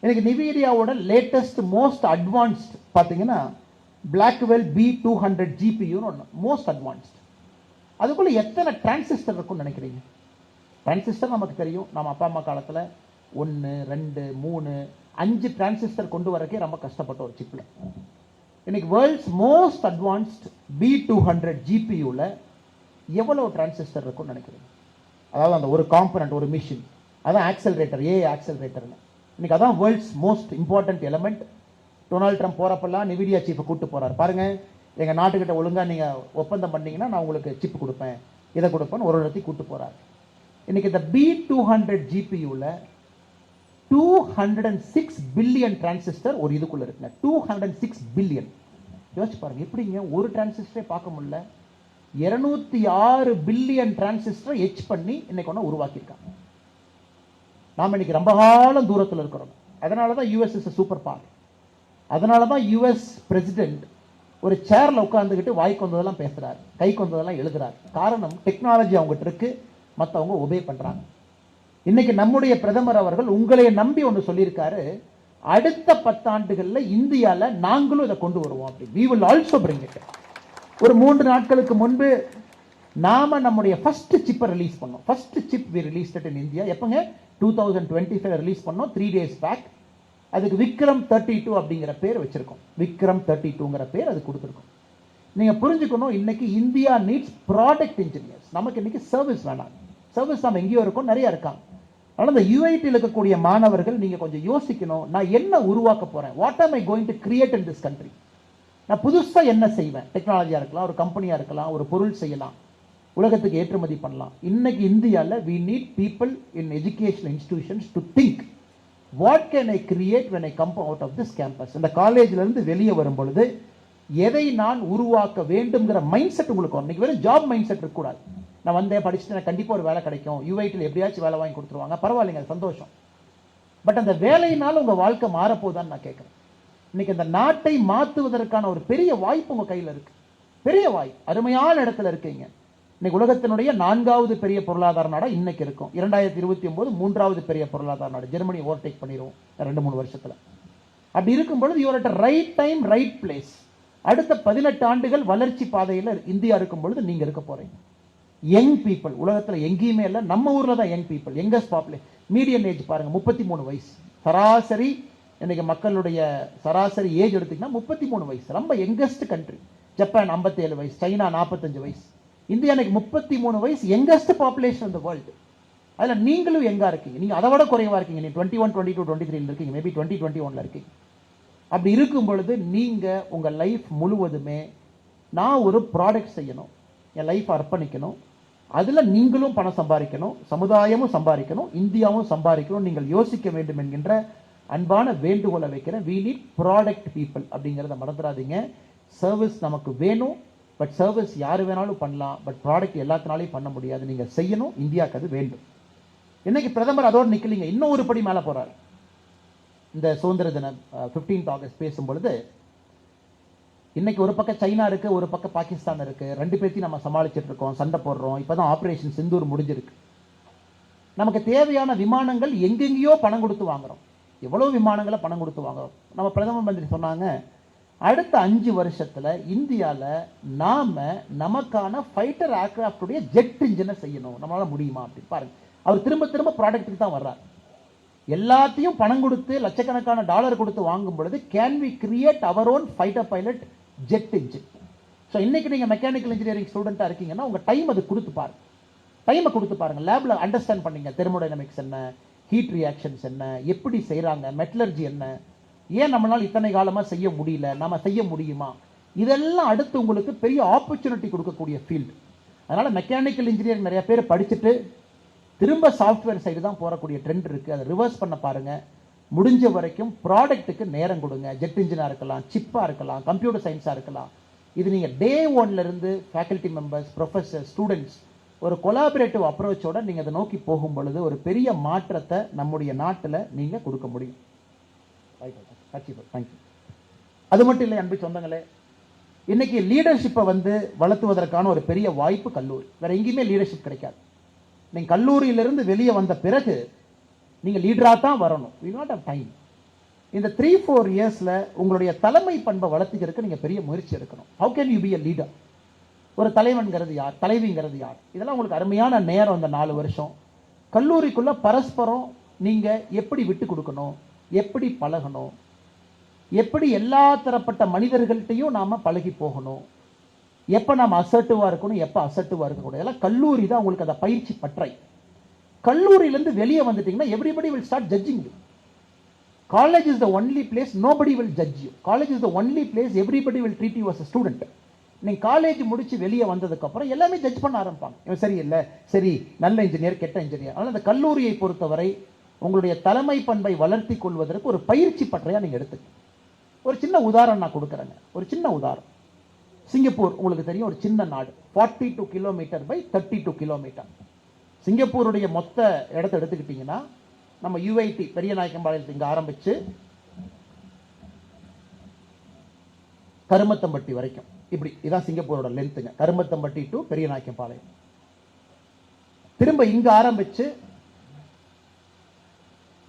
இன்னைக்கு நிவிடியாவோட லேட்டஸ்ட் மோஸ்ட் அட்வான்ஸ்ட் பார்த்தீங்கன்னா பிளாக்வெல் B200 ஜிபியூன்னு ஒன்று, மோஸ்ட் அட்வான்ஸ்ட். அதுக்குள்ள எத்தனை டிரான்சிஸ்டர் இருக்கும்னு நினைக்கிறீங்க? டிரான்சிஸ்டர் நமக்கு தெரியும், நம்ம அப்பா அம்மா காலத்தில் 1, 2, 3, 5 டிரான்சிஸ்டர் கொண்டு வரக்கே ரொம்ப கஷ்டப்பட்ட ஒரு சிப்ல. இன்னைக்கு வேர்ல்ட்ஸ் மோஸ்ட் அட்வான்ஸ்ட் B200 ஜிபியூல எவ்வளவு டிரான்சிஸ்டர் இருக்கும்னு நினைக்கிறீங்க? அதாவது அந்த ஒரு காம்பனன்ட், ஒரு மிஷின், அதான் ஆக்சலரேட்டர், ஏஐ ஆக்சலரேட்டர்னு. இன்னைக்கு அதான் world's most important element. Donald Trump போறப்பெல்லாம் நிவிடியா சீஃபை கூட்டு போறாரு. பாருங்க, எங்க நாட்டுக்கிட்ட ஒழுங்கா நீங்க ஒப்பந்தம் பண்ணீங்கன்னா நான் உங்களுக்கு சிப் கொடுப்பேன், இதை கொடுப்பேன், ஒரு இடத்தையும் கூட்டு போறாரு. இன்னைக்கு இந்த B200 ஜிபியூல 206 பில்லியன் டிரான்சிஸ்டர் ஒரு இதுக்குள்ள இருக்குங்க. 206 பில்லியன். யோசிச்சு பாருங்க, எப்படிங்க ஒரு டிரான்சிஸ்டரே பார்க்க முடியல? 206 பில்லியன் டிரான்சிஸ்டர் எச் பண்ணி இன்னைக்கு ஒன்று உருவாக்கியிருக்காங்க. நாம இன்னைக்கு ரொம்ப காலம் தூரத்தில் இருக்கிறோம். அதனால தான் யூஎஸ் இஸ் சூப்பர் பவர். அதனால தான் யூஎஸ் பிரசிடென்ட் ஒரு சேர்ல உட்கார்ந்துக்கிட்டு வாய்க்கு வந்ததெல்லாம் பேசுறாரு, கைக்கு வந்ததெல்லாம் எழுதுறாரு. காரணம், டெக்னாலஜி அவங்ககிட்ட இருக்கு, மற்றவங்க ஒபே பண்றாங்க. இன்னைக்கு நம்முடைய பிரதமர் அவர்கள் உங்களை நம்பி ஒன்று சொல்லியிருக்காரு, அடுத்த 10 ஆண்டுகள்ல இந்தியால நாங்களும் இதை கொண்டு வருவோம் அப்படி. we will also bring it. ஒரு 3 நாட்களுக்கு முன்பு நாம நம்முடைய ஃபர்ஸ்ட் சிப்பை ரிலீஸ் பண்ணோம். First chip we released it in India. எப்பங்க? 2025 release பண்ணோம், 3 days பேக். அதுக்கு விக்ரம் 32 அப்படிங்கிற பேர் வச்சிருக்கோம். விக்ரம் 32ங்கிற பேர் அது கொடுத்துருக்கோம். நீங்க புரிஞ்சுக்கணும், இன்னைக்கு இந்தியா நீட்ஸ் ப்ராடக்ட் இன்ஜினியர்ஸ். நமக்கு இன்னைக்கு சர்வீஸ் வேணாம். சர்வீஸ் நம்ம எங்கேயோ இருக்கோம், நிறைய இருக்காங்க. ஆனால் இந்த யூஐடியில் இருக்கக்கூடிய மாணவர்கள் நீங்க கொஞ்சம் யோசிக்கணும், நான் என்ன உருவாக்க போறேன், வாட் ஆம் I going to create in this country. நான் புதுசா என்ன செய்வேன்? டெக்னாலஜியா இருக்கலாம், ஒரு கம்பெனியா இருக்கலாம், ஒரு பொருள் செய்யலாம், உலகத்துக்கு ஏற்றுமதி பண்ணலாம். இன்னைக்கு இந்தியாவில் we need people in educational institutions to think what can I create when I come out of this campus. இந்த காலேஜ்ல இருந்து வெளியே வரும் பொழுது எதை நான் உருவாக்க வேண்டும்ங்கிற மைண்ட் செட் உங்களுக்கு வரும். இன்னைக்கு வெறும் ஜாப் மைண்ட் செட் இருக்கக்கூடாது. நான் வந்தேன், படிச்சுட்டு எனக்கு கண்டிப்பா ஒரு வேலை கிடைக்கும், யூஐடியில் எப்படியாச்சும் வேலை வாங்கி கொடுத்துருவாங்க, பரவாயில்லைங்க, அது சந்தோஷம். பட் அந்த வேலையினால உங்க வாழ்க்கை மாறப்போதான்னு நான் கேட்கிறேன். இன்னைக்கு இந்த நாட்டை மாற்றுவதற்கான ஒரு பெரிய வாய்ப்பு உங்க கையில் இருக்கு, பெரிய வாய்ப்பு, அருமையான இடத்துல இருக்கீங்க. இன்னைக்கு உலகத்தினுடைய 4வது பெரிய பொருளாதார நாடா இன்னைக்கு இருக்கும். 2029 3வது பெரிய பொருளாதார நாடு, ஜெர்மனி ஓவர்டேக் பண்ணிடுவோம் 2-3 வருஷத்துல. அப்படி இருக்கும் பொழுது you're at right time, right place. அடுத்த 18 ஆண்டுகள் வளர்ச்சி பாதையில் இந்தியா இருக்கும் பொழுது நீங்க இருக்க போறீங்க. யங் பீப்புள் உலகத்துல எங்கேயுமே இல்லை, நம்ம ஊர்ல தான் young people, youngest population. Median age பாருங்க 33 வயசு. சராசரி இன்னைக்கு மக்களுடைய சராசரி ஏஜ் எடுத்தீங்கன்னா 33 வயசு, ரொம்ப யங்கஸ்ட் கண்ட்ரி. ஜப்பான் 57 வயசு, சைனா 45 வயசு, இந்தியா இன்னைக்கு 33 வயசு, யங்கஸ்ட் பாப்புலேஷன் இந்த வேர்ல்டு. அதுல நீங்களும் எங்கா இருக்கீங்க? நீங்க அதை விட குறைவா இருக்கீங்க. நீங்க 21, 22, 23 இருக்கீங்க, மேபி 2021 இருக்கீங்க. அப்படி இருக்கும் பொழுது நீங்க உங்க லைஃப் முழுவதுமே நான் ஒரு ப்ராடக்ட் செய்யணும், என் லைஃப் அர்ப்பணிக்கணும், அதுல நீங்களும் பணம் சம்பாதிக்கணும், சமுதாயமும் சம்பாதிக்கணும், இந்தியாவும் சம்பாதிக்கணும், நீங்கள் யோசிக்க வேண்டும் என்கின்ற அன்பான வேண்டுகோளை வைக்கிறேன். we need product people அப்படிங்கிறத மறந்துடாதீங்க. சர்வீஸ் நமக்கு வேணும், பட் சர்வீஸ் யாரு வேணாலும் பண்ணலாம், பட் ப்ராடக்ட் எல்லாத்தினாலையும் பண்ண முடியாது. நீங்க செய்யணும், இந்தியாவுக்கு அது வேண்டும். இன்னைக்கு பிரதமர் அதோடு நிக்கலீங்க, இன்னும் ஒரு படி மேல போறாரு. இந்த சுதந்திர தினம் 15th ஆகஸ்ட் பேசும்பொழுது இன்னைக்கு ஒரு பக்கம் சைனா இருக்கு, ஒரு பக்கம் பாகிஸ்தான் இருக்கு, 2 பேர்த்தையும் நம்ம சமாளிச்சுட்டு இருக்கோம், சண்டை போடுறோம். இப்பதான் ஆபரேஷன் சிந்தூர் முடிஞ்சிருக்கு. நமக்கு தேவையான விமானங்கள் எங்கெங்கேயோ பணம் கொடுத்து வாங்குறோம். எவ்வளவு விமானங்களை பணம் கொடுத்து வாங்குறோம். நம்ம பிரதம மந்திரி சொன்னாங்க, அடுத்த 5 வருஷத்துல இந்தியால நாம நமக்கான ஃபைட்டர் ஏர்கிராஃப்டுடைய ஜெட் இன்ஜினை செய்யணும். நம்மளால முடியுமா அப்படின்னு பாருங்க. அவர் திரும்ப திரும்ப ப்ராடக்ட்டுக்கு தான் வர்றார். எல்லாத்தையும் பணம் கொடுத்து லட்சக்கணக்கான டாலர் கொடுத்து வாங்கும் பொழுது can we create our own fighter pilot jet engine. So இன்னைக்கு நீங்க மெக்கானிக்கல் இன்ஜினியரிங் ஸ்டூடெண்டா இருக்கீங்கன்னா உங்க டைம் அது கொடுத்து பாருங்க. டைமை கொடுத்து பாருங்க. லேப்ல அண்டர்ஸ்டாண்ட் பண்ணீங்க தெர்மோடைனமிக்ஸ் என்ன, ஹீட் ரியாக்ஷன்ஸ் என்ன, எப்படி செய்யறாங்க, மெட்டலர்ஜி என்ன, ஏன் நம்மளால் இத்தனை காலமா செய்ய முடியல, நாம செய்ய முடியுமா, இதெல்லாம் அடுத்து உங்களுக்கு பெரிய ஆப்பர்ச்சுனிட்டி கொடுக்கக்கூடிய ஃபீல்டு. அதனால மெக்கானிக்கல் இன்ஜினியரிங் நிறைய பேர் படிச்சுட்டு திரும்ப சாஃப்ட்வேர் சைடு தான் போறக்கூடிய ட்ரெண்ட் இருக்கு. அதை ரிவர்ஸ் பண்ண பாருங்க. முடிஞ்ச வரைக்கும் ப்ராடக்ட்டுக்கு நேரம் கொடுங்க. ஜெட் இன்ஜினா இருக்கலாம், சிப்பா இருக்கலாம், கம்ப்யூட்டர் சயின்ஸா இருக்கலாம். இது நீங்க டே ஒன்ல இருந்து ஃபேக்கல்டி மெம்பர்ஸ், ப்ரொஃபஸர், ஸ்டூடெண்ட்ஸ் ஒரு கொலாபரேட்டிவ் அப்ரோச்சோட நீங்க அதை நோக்கி போகும் பொழுது ஒரு பெரிய மாற்றத்தை நம்முடைய நாட்டில் நீங்க கொடுக்க முடியும். அது மட்டும் இல்லை அன்பு சொந்தங்களே, இன்னைக்கு லீடர்ஷிப்பை வளர்த்துவதற்கான ஒரு பெரிய வாய்ப்பு கல்லூரி. வேற எங்கேயுமே லீடர்ஷிப் கிடைக்காது. நீங்க கல்லூரியிலிருந்து வெளியே வந்த பிறகு நீங்க லீடரா தான் வரணும். we not have time. இந்த 3-4 இயர்ஸ்ல உங்களுடைய தலைமை பண்பை வளர்த்துக்கிறதுக்கு நீங்க பெரிய முயற்சி எடுக்கணும். how can you be a leader? ஒரு தலைவன்கிறது யார், தலைவிங்கிறது யார், இதெல்லாம் உங்களுக்கு அருமையான நேரம். இந்த 4 வருஷம் கல்லூரிக்குள்ள பரஸ்பரம் நீங்க எப்படி விட்டு கொடுக்கணும், எப்படி பழகணும், எப்படி எல்லா தரப்பட்ட மனிதர்கள்ட்டையும் நாம பழகி போகணும், எப்ப நாம அசர்ட்டிவா இருக்கணும், எப்ப அசர்ட்டிவா இருக்கக்கூடாது, இதெல்லாம் கல்லூரி தான் உங்களுக்கு அந்த பயிற்சி பற்றை. கல்லூரியிலிருந்து வெளியே வந்துட்டீங்கன்னா everybody will start judging you. College is the only place nobody will judge you. College is the only place everybody will treat you as a student. நீங்க காலேஜ் முடிச்சு வெளியே வந்ததுக்கு அப்புறம் எல்லாமே ஜட்ஜ் பண்ண ஆரம்பிப்பாங்க. இவன் சரி இல்லை, சரி நல்ல இன்ஜினியர், கெட்ட இன்ஜினியர். அதனால அந்த கல்லூரியை பொறுத்தவரை உங்களுடைய தலைமை பண்பை வளர்த்தி கொள்வதற்கு ஒரு பயிற்சி பற்றையா நீங்க எடுத்துக்க. ஒரு சின்ன உதாரணம் நான் கொடுக்குறேங்க. ஒரு சின்ன உதாரணம். சிங்கப்பூர் உங்களுக்கு தெரியும், ஒரு சின்ன நாடு. 42 கிலோமீட்டர் பை 32 கிலோமீட்டர். சிங்கப்பூருடைய மொத்த இடத்தை எடுத்துக்கிட்டீங்கன்னா நம்ம UIT பெரியநாயக்கம்பாளையத்தில் இங்க ஆரம்பிச்சு கருமத்தம்பட்டி வரைக்கும், இப்படி இதான் சிங்கப்பூரோட லென்த்துங்க. கருமத்தம்பட்டி டு பெரியநாயக்கம்பாளையம். திரும்ப இங்க ஆரம்பிச்சு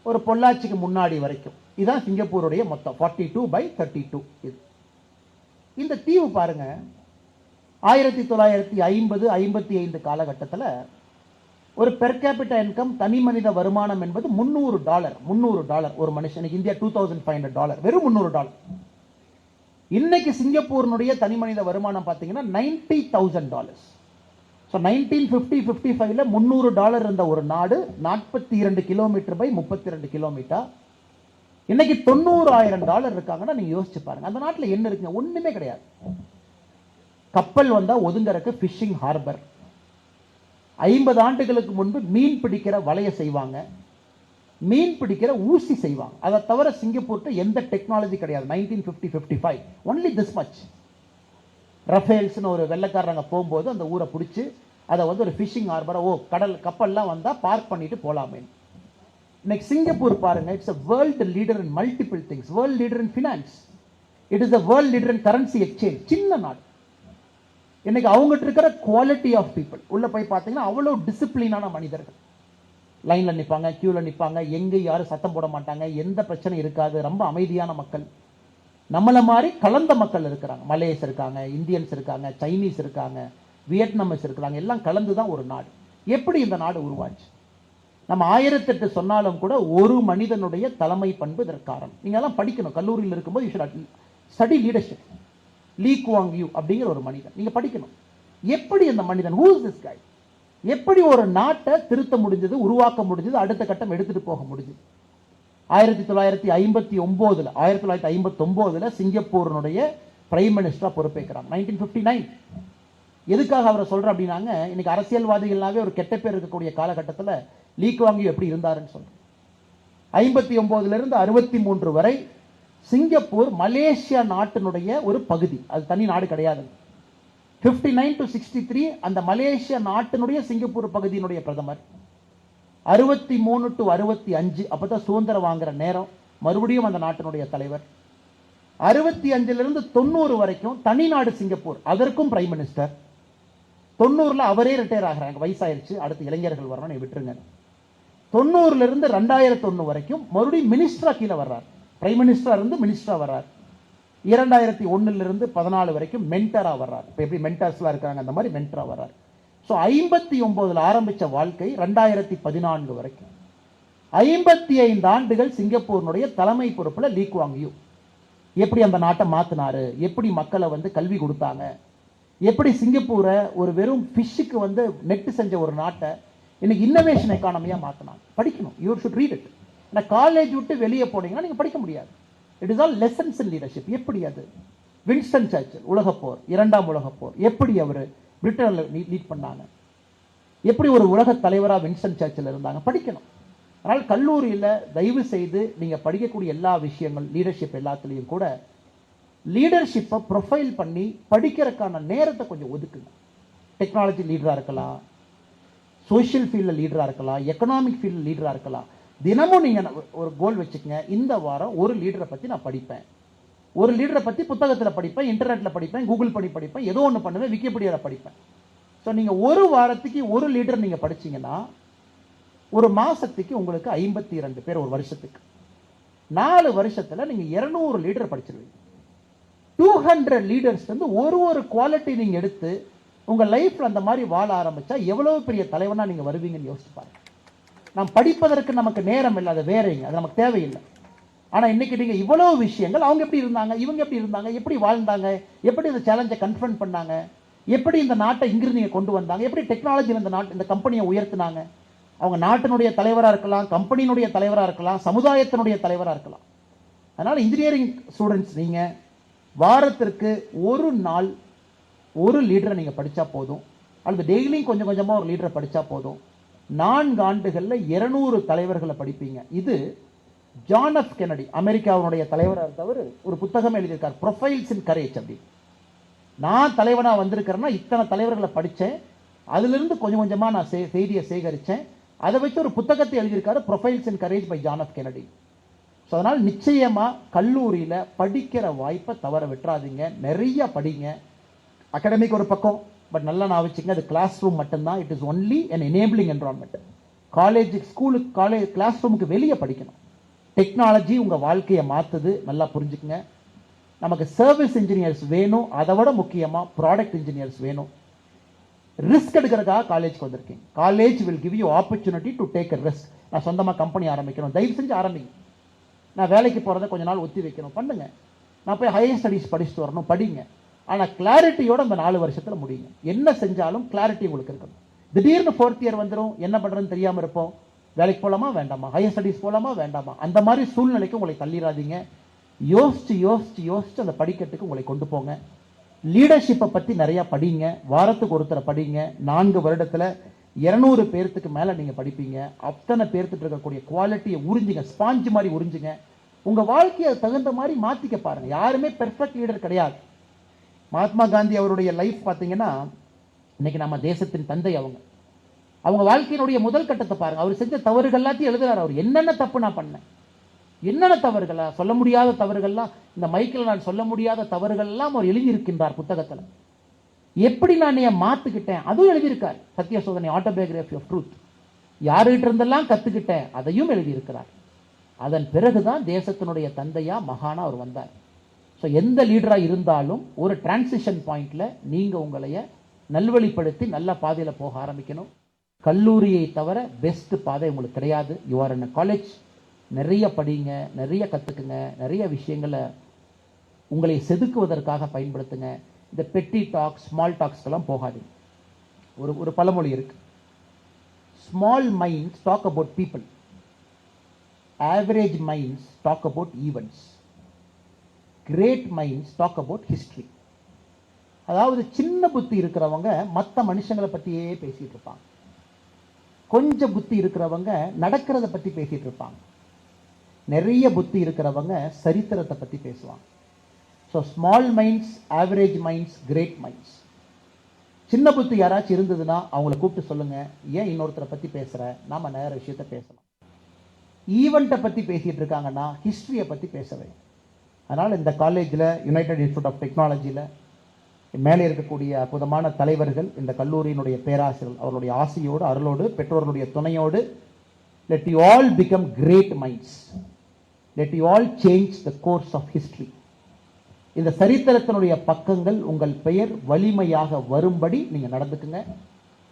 ஒரு பொள்ளாச்சிக்கு முன்னாடி வரைக்கும், இதான் சிங்கப்பூருடைய மொத்தம் 42 by 32. இது இந்த தீவு பாருங்க, 1950-55 காலகட்டத்தில் ஒரு பெர் கேபிட்டா இன்கம், தனி மனித வருமானம் என்பது $300 ஒரு மனுஷனுக்கு. இந்தியா $2500, வெறும் $300. இன்னைக்கு சிங்கப்பூரினுடைய தனி மனித வருமானம் பார்த்தீங்கன்னா $90,000. ஸோ 1950-55ல $300 இருந்த ஒரு நாடு 42 கிலோமீட்டர் பை 32 கிலோமீட்டர். இன்னைக்கு $90,000 இருக்காங்கன்னா நீங்க யோசிச்சு பாருங்க. அந்த நாட்டில் என்ன இருக்குங்க? ஒண்ணுமே கிடையாது. கப்பல் வந்தா ஒதுங்கறக்கு ஃபிஷிங் ஹார்பர். 50 ஆண்டுகளுக்கு முன்பு மீன் பிடிக்கிற வலைய செய்வாங்க, மீன் பிடிக்கிற ஊசி செய்வாங்க. அதை தவிர சிங்கப்பூர்ட்ட எந்த டெக்னாலஜி கிடையாது. 1950-55 ஒன்லி திஸ் மச். ரஃபேல்ஸ்னு ஒரு வெள்ளக்காரங்க போகும்போது அந்த ஊரை பிடிச்சி அதை ஒரு ஃபிஷிங் ஹார்பரை, கடல் கப்பல்லாம் வந்தா பார்க் பண்ணிட்டு போலாமே. இன்னைக்கு சிங்கப்பூர் பாருங்க, it's a world leader in multiple things. World leader in finance. It is a world leader in currency exchange. சின்ன நாடு. இன்னைக்கு அவங்ககிட்ட இருக்கிற குவாலிட்டி ஆஃப் பீப்புள் உள்ள போய் பார்த்தீங்கன்னா அவ்வளோ டிசிப்ளினான மனிதர்கள். லைன்ல நிற்பாங்க, கியூல நிற்பாங்க, எங்க யாரும் சத்தம் போட மாட்டாங்க, எந்த பிரச்சனையும் இருக்காது. ரொம்ப அமைதியான மக்கள். நம்மள மாதிரி கலந்த மக்கள் இருக்கிறாங்க. மலேயஸ் இருக்காங்க, இந்தியன்ஸ் இருக்காங்க, சைனீஸ் இருக்காங்க, வியட்நாமஸ் இருக்கிறாங்க. எல்லாம் கலந்து தான் ஒரு நாடு. எப்படி இந்த நாடு உருவாச்சு? நம்ம 1008 சொன்னாலும் கூட ஒரு மனிதனுடைய தலைமை பண்பு இதற்கு காரணம். நீங்க எல்லாம் படிக்கணும். கல்லூரியில் இருக்கும்போது you should study leadership. Lee Kuan Yew அப்படிங்கிற ஒரு மனிதன் நீங்க படிக்கணும். எப்படி அந்த மனிதன், ஹூ இஸ் திஸ் கை, எப்படி ஒரு நாட்டை திருத்த முடிஞ்சது, உருவாக்க முடிஞ்சது, அடுத்த கட்டம் எடுத்துட்டு போக முடிஞ்சது. 1959 சிங்கப்பூரினுடைய பிரைம் மினிஸ்டரா பொறுப்பேற்கிறாங்க. 1959 எதுக்காக அவரை சொல்றேன் அப்படின்னாங்க, இன்னைக்கு அரசியல்வாதிகள்னாவே ஒரு கெட்ட பேர் இருக்கக்கூடிய காலகட்டத்தில் லீ குவாங் யூ எப்படி இருந்தாருன்னு சொல்றேன். 59 இருந்து 63 வரை சிங்கப்பூர் மலேசியா நாட்டினுடைய ஒரு பகுதி. அது தனி நாடு கிடையாது. 59 to 63 அந்த மலேசியா நாட்டினுடைய சிங்கப்பூர் பகுதியினுடைய பிரதமர். 63 to 65 அப்பதான் சுதந்திரம் வாங்குற நேரம், மறுபடியும் அந்த நாட்டினுடைய தலைவர். 65 90 வரைக்கும் தனி நாடு சிங்கப்பூர், அதற்கும் பிரைம் மினிஸ்டர். 90 அவரே ரிட்டையர் ஆகிறாங்க, வயசாயிருச்சு, அடுத்து இளைஞர்கள் வரணும், விட்டுருங்க. 90 2001 வரைக்கும் மறுபடியும் மினிஸ்டரா கீழே வர்றார். பிரைம் மினிஸ்டரா இருந்து மினிஸ்டரா வர்றார். 2001 14 வரைக்கும் மென்டரா வர்றார். இப்போ எப்படி மென்டர்ஸ்லாம் இருக்காங்க அந்த மாதிரி மென்டரா வர்றார். ஸோ 59 ஆரம்பிச்ச வாழ்க்கை 2014 வரைக்கும் 55 ஆண்டுகள் சிங்கப்பூரினுடைய தலைமை பொறுப்புல லீ குவாங் யூ எப்படி அந்த நாட்டை மாத்தினாரு, எப்படி மக்களை வந்து கல்வி கொடுத்தாங்க, எப்படி சிங்கப்பூரை ஒரு வெறும் ஃபிஷ்ஷுக்கு வந்து நெட் செஞ்ச ஒரு நாட்டை இன்னைக்கு இன்னோவேஷன் எக்கானமியா மாத்தினாங்க. படிக்கணும், யூ ஷுட் ரீட் இட். ஏன்னா காலேஜ் விட்டு வெளியே போனீங்கன்னா நீங்க படிக்க முடியாது. It is all lessons in leadership. எப்படி அது வின்ஸ்டன் சர்ச்சில் உலகப்போர், 2ஆம் உலகப்போர், எப்படி அவர் பிரிட்டன்ல லீட் பண்ணாங்க, எப்படி ஒரு உலக தலைவரா வின்ஸ்டன் சர்ச்சில் இருந்தாங்க, படிக்கணும். அதனால் கல்லூரியில் தயவு செய்து நீங்க படிக்கக்கூடிய எல்லா விஷயங்கள் லீடர்ஷிப் எல்லாத்துலேயும் கூட லீடர்ஷிப்பை ப்ரொஃபைல் பண்ணி படிக்கிறதுக்கான நேரத்தை கொஞ்சம் ஒதுக்குங்க. டெக்னாலஜி லீடரா இருக்கலாம், சோஷியல் ஃபீல்டில் லீடரா இருக்கலாம், எக்கனாமிக் ஃபீல்டில் லீடரா இருக்கலாம். தினமும் நீங்க ஒரு கோல் வச்சுக்கங்க, இந்த வாரம் ஒரு லீடரை பத்தி நான் படிப்பேன், ஒரு லீடரை பத்தி புத்தகத்தில் படிப்பேன், இன்டர்நெட்ல படிப்பேன், கூகுள் பண்ணி படிப்பேன், ஏதோ ஒன்று பண்ணுவேன், விக்கிபீடியாவில் படிப்பேன். ஸோ நீங்க ஒரு வாரத்துக்கு ஒரு லீடர் நீங்க படிச்சீங்கன்னா ஒரு மாசத்துக்கு உங்களுக்கு 52 பேர், ஒரு வருஷத்துக்கு 4 வருஷத்துல நீங்க 200 லீடர் படிச்சிருவீங்க. 200 லீடர்ஸ் வந்து ஒரு குவாலிட்டி நீங்க எடுத்து உங்க லைஃப்ல அந்த மாதிரி வாழ ஆரம்பிச்சா எவ்வளவு பெரிய தலைவனா நீங்க வருவீங்கன்னு யோசிச்சு பாருங்க. நாம் படிப்பதற்கு நமக்கு நேரம் இல்லை, அது வேறங்க, அது நமக்கு தேவையில்லை. ஆனா இன்னைக்கு நீங்க இவ்வளவு விஷயங்கள், அவங்க எப்படி இருந்தாங்க, இவங்க எப்படி இருந்தாங்க, எப்படி வாழ்ந்தாங்க, எப்படி இந்த சேலஞ்சை கன்ஃபரண்ட் பண்ணாங்க, எப்படி இந்த நாட்டை இங்கிருந்து நீங்க கொண்டு வந்தாங்க, எப்படி டெக்னாலஜியில் இந்த கம்பெனியை உயர்த்தினாங்க. அவங்க நாட்டினுடைய தலைவராக இருக்கலாம், கம்பெனியினுடைய தலைவராக இருக்கலாம், சமுதாயத்தினுடைய தலைவராக இருக்கலாம். அதனால இன்ஜினியரிங் ஸ்டூடெண்ட்ஸ் நீங்க வாரத்திற்கு ஒரு நாள் ஒரு லீடரை நீங்க படிச்சா போதும், அல்லது டெய்லியும் கொஞ்சம் கொஞ்சமா ஒரு லீடரை படிச்சா போதும். 4 ஆண்டுகள்ல 200 தலைவர்களை படிப்பீங்க. இது ஜான் எஃப் கென்னடி, அமெரிக்காவுடைய தலைவராக இருந்தவர், ஒரு புத்தகம் எழுதியிருக்கார், ப்ரொஃபைல்ஸ் இன் கரேஜ். அப்படி நான் தலைவனா வந்திருக்கிறேன்னா இத்தனை தலைவர்களை படித்தேன், அதுல இருந்து கொஞ்சம் கொஞ்சமா நான் செய்தியை சேகரித்தேன், அதை வச்சு ஒரு புத்தகத்தை எழுதியிருக்காரு, profiles in courage by John F Kennedy. So அதனால் நிச்சயமா கல்லூரியில படிக்கிற வாய்ப்பை தவற விட்டுறாதீங்க, நிறைய படிங்க. அகாடமிக் ஒரு பக்கம், பட் நல்லா நான் வச்சுங்க, அது கிளாஸ் ரூம் மட்டும்தான். It is only an enabling environment. College, ஸ்கூலுக்கு, காலேஜ் கிளாஸ் ரூமுக்கு வெளியே படிக்கணும். டெக்னாலஜி உங்க வாழ்க்கையை மாத்துது, நல்லா புரிஞ்சுக்குங்க. நமக்கு சர்வீஸ் இன்ஜினியர்ஸ் வேணும், அதை விட முக்கியமா ப்ராடக்ட் இன்ஜினியர்ஸ் வேணும். ரிஸ்க் எடுக்கிறதுக்காக காலேஜ்க்கு வந்திருக்கேன். College will give you opportunity to take a risk. நான் சொந்தமா கம்பெனி ஆரம்பிக்கணும், தயவு செஞ்சு ஆரம்பிங்க. நான் வேலைக்கு போறதை கொஞ்ச நாள் ஒத்தி வைக்கணும், பண்ணுங்க. நான் போய் ஹையர் ஸ்டடீஸ் படிச்சுட்டு வரணும், படிங்க. ஆனா கிளாரிட்டியோட அந்த 4 வருஷத்துல முடியுங்க. என்ன செஞ்சாலும் கிளாரிட்டி உங்களுக்கு இருக்கணும். திடீர்னு 4th இயர் வந்துடும், என்ன பண்றதுன்னு தெரியாம இருப்போம். வேலைக்கு போலாமா வேண்டாமா, ஹையர் ஸ்டடீஸ் போலாமா வேண்டாமா, அந்த மாதிரி சூழ்நிலைக்கு உங்களை தள்ளிடாதீங்க. யோசிச்சு யோசிச்சு யோசிச்சு அந்த படிக்கட்டுக்கு உங்களை கொண்டு போங்க. லீடர்ஷிப்பை பத்தி நிறைய படிங்க, வாரத்துக்கு ஒருத்தரை படிங்க. 4 வருடத்துல 200 பேர்த்துக்கு மேல நீங்க படிப்பீங்க. அத்தனை பேர்த்துட்டு இருக்கக்கூடிய குவாலிட்டியை உறிஞ்சுங்க, ஸ்பாஞ்ச் மாதிரி உறிஞ்சுங்க. உங்க வாழ்க்கையை தகுந்த மாதிரி மாத்திக்க பாருங்க. யாருமே பெர்ஃபெக்ட் லீடர் கிடையாது. மகாத்மா காந்தி அவருடைய லைஃப் பார்த்தீங்கன்னா, இன்னைக்கு நம்ம தேசத்தின் தந்தை அவங்க வாழ்க்கையினுடைய முதல் கட்டத்தை பாருங்க. அவர் செஞ்ச தவறுகள் எல்லாத்தையும் எழுதுறாரு. அவர் என்னென்ன தப்பு நான் பண்ணேன், என்னென்ன தவறுகளா, சொல்ல முடியாத தவறுகள்லாம், இந்த மைக்கில் நான் சொல்ல முடியாத தவறுகள் எல்லாம் அவர் எழுதியிருக்கின்றார் புத்தகத்தில். எப்படி நான் என் மாத்துக்கிட்டேன் அதுவும் எழுதியிருக்கார். சத்திய சோதனை, ஆட்டோபயோகிராஃபி ஆஃப் ட்ரூத். யாருகிட்ட இருந்தெல்லாம் கத்துக்கிட்டேன் அதையும் எழுதியிருக்கிறார். அதன் பிறகுதான் தேசத்தினுடைய தந்தையா மகானா அவர் வந்தார். ஸோ எந்த லீடராக இருந்தாலும் ஒரு டிரான்சிஷன் பாயிண்ட்ல நீங்க உங்களைய நல்வழிப்படுத்தி நல்ல பாதையில் போக ஆரம்பிக்கணும். கல்லூரியை தவிர பெஸ்ட் பாதை உங்களுக்கு கிடையாது. You are in college. நிறைய படிங்க, நிறைய கத்துக்குங்க, நிறைய விஷயங்களை உங்களை செதுக்குவதற்காக பயன்படுத்துங்க. இந்த பெட்டி டாக்ஸ், ஸ்மால் டாக்ஸ்க்கெல்லாம் போகாதீங்க. ஒரு பழமொழி இருக்கு, small minds talk about people, average minds talk about events, great minds talk about history. அதாவது சின்ன புத்தி இருக்கிறவங்க மற்ற மனுஷங்களை பத்தியே பேசிட்டு இருப்பாங்க, கொஞ்சம் புத்தி இருக்கிறவங்க நடக்கிறத பத்தி பேசிட்டு இருப்பாங்க, நிறைய புத்தி இருக்கிறவங்க சரித்திரத்தை பத்தி பேசுவாங்க. So small minds, average minds, great minds. சின்ன புத்தி யாராச்சும் இருந்ததுன்னா அவங்கள கூப்பிட்டு சொல்லுங்க, ஏன் இன்னொருத்தரை பத்தி பேசுற, நாம நேர விஷயத்த பேசலாம். ஈவெண்ட்டை பத்தி பேசிட்டு இருக்காங்கன்னா ஹிஸ்டரியை பத்தி பேசவே. அதனால் இந்த காலேஜில், யுனைடெட் இன்ஸ்டியூட் ஆஃப் டெக்னாலஜியில் மேலே இருக்கக்கூடிய அற்புதமான தலைவர்கள், இந்த கல்லூரியினுடைய பேராசிரியர்கள், அவர்களுடைய ஆசையோடு, அருளோடு, பெற்றோர்களுடைய துணையோடு, let you all become great minds, let you all change the course of history. இந்த சரித்திரத்தினுடைய பக்கங்கள் உங்கள் பெயர் வலிமையாக வரும்படி நீங்க நடந்துக்குங்க.